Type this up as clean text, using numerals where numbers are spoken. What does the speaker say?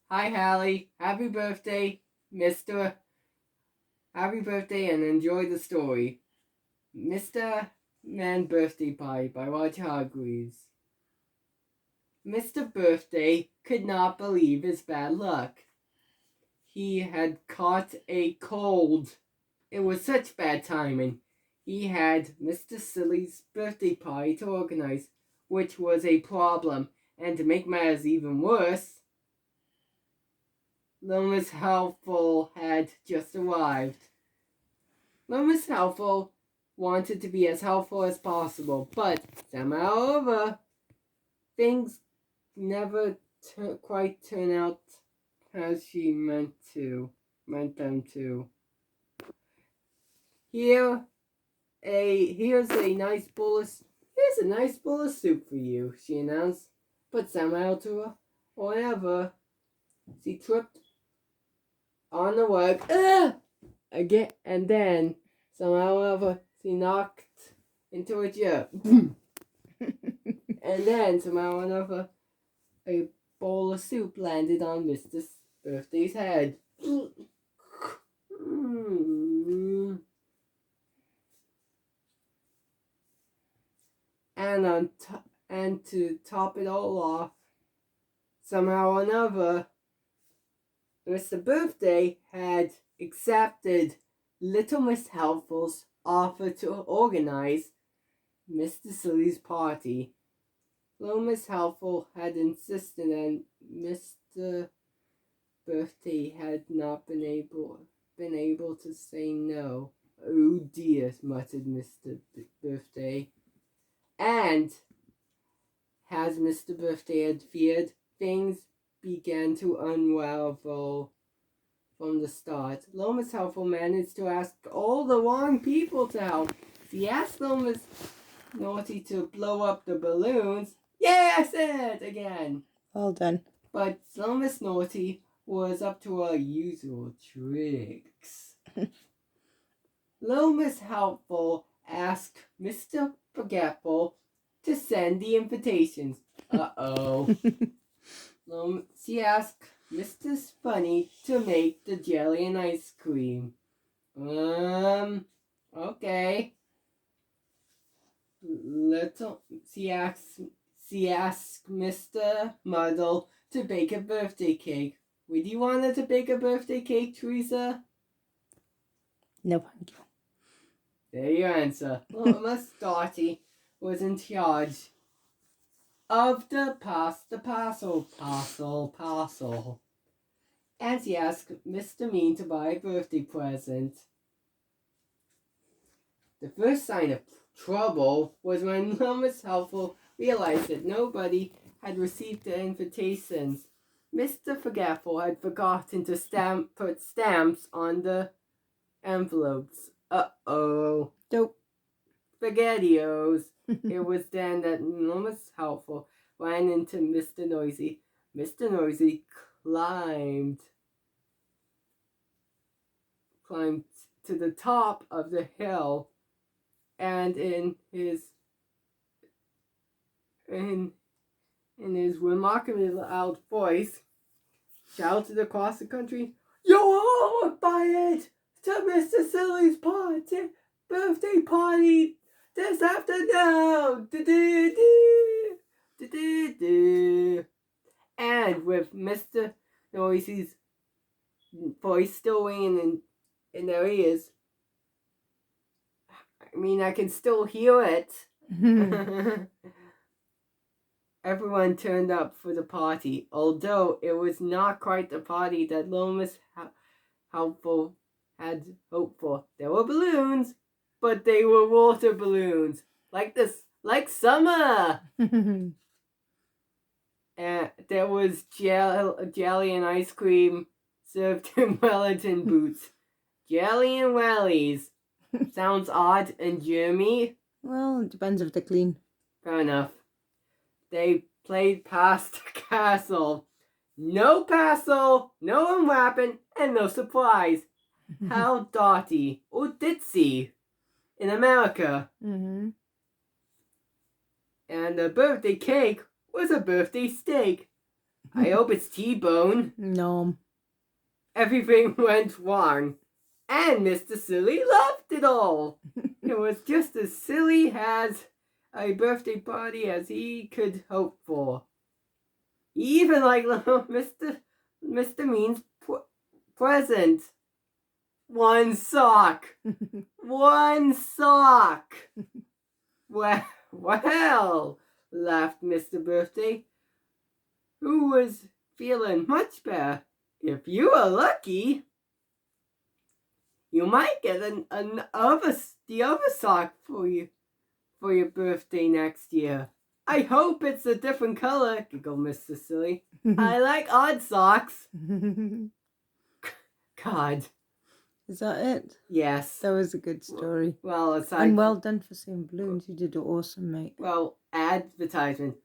Hi, Hallie. Happy birthday, Mr. Happy birthday and enjoy the story. Mr. Man Birthday Pie by Roger Hargreaves. Mr. Birthday could not believe his bad luck. He had caught a cold. It was such bad timing. He had Mr. Silly's birthday party to organize, which was a problem, and to make matters even worse, Lomas Helpful had just arrived. Lomas Helpful wanted to be as helpful as possible, but somehow things never quite turn out as she meant them to. Here's a nice bowl of soup for you, she announced. But somehow to whatever, she tripped on the rug again, and then somehow she knocked into a chair. And then somehow a bowl of soup landed on Mr. Birthday's head. And to top it all off, somehow or another, Mr. Birthday had accepted Little Miss Helpful's offer to organize Mr. Silly's party. Little Miss Helpful had insisted, and Mr. Birthday had not been able to say no. Oh dear, muttered Mr. Birthday. And, as Mr. Birthday had feared, things began to unravel from the start. Lomas Helpful managed to ask all the wrong people to help. He asked Lomas Naughty to blow up the balloons. Yeah, I said it again. Well done. But Lomas Naughty was up to her usual tricks. Lomas Helpful asked Mr. Forgetful to send the invitations. She asked Mr. Funny to make the jelly and ice cream. Okay. She asked Mr. Muddle to bake a birthday cake. Would you want her to bake a birthday cake, Teresa? No, thank you. There your answer. Miss Dottie was in charge of the parcel. And she asked Mr. Mean to buy a birthday present. The first sign of trouble was when Lomas Helpful realized that nobody had received the invitations. Mr. Forgetful had forgotten to put stamps on the envelopes. Dope. Spaghettios. It was then that Lomas Helpful ran into Mr. Noisy. Mr. Noisy climbed to the top of the hill, and in his remarkably loud voice, shouted across the country, "You all were invited to Mr. Silly's birthday party this afternoon!" And with Mr. Noisy's voice still ringing in their ears, I mean, I can still hear it. Everyone turned up for the party, although it was not quite the party that Lomas Helpful had hoped for. There were balloons, but they were water balloons, like summer. And there was jelly and ice cream served in Wellington boots. Jelly and wellies. Sounds odd and germy. Well, it depends if they're clean. Fair enough. They played past the castle. No parcel, no unwrapping, and no surprise. How Dottie, or Ditzy, in America. Mm-hmm. And the birthday cake was a birthday steak. I hope it's T-Bone. No. Everything went wrong. And Mr. Silly loved it all. It was just as silly as a birthday party as he could hope for. He even liked little Mr. Mean's present. One sock. One sock. Well, laughed Mr. Birthday, who was feeling much better. If you are lucky, you might get the other sock for your birthday next year. I hope it's a different color, giggled Mr. Silly. I like odd socks. God. Is that it? Yes. That was a good story. Well, And well done for saying balloons. You did awesome, mate. Well, advertisement.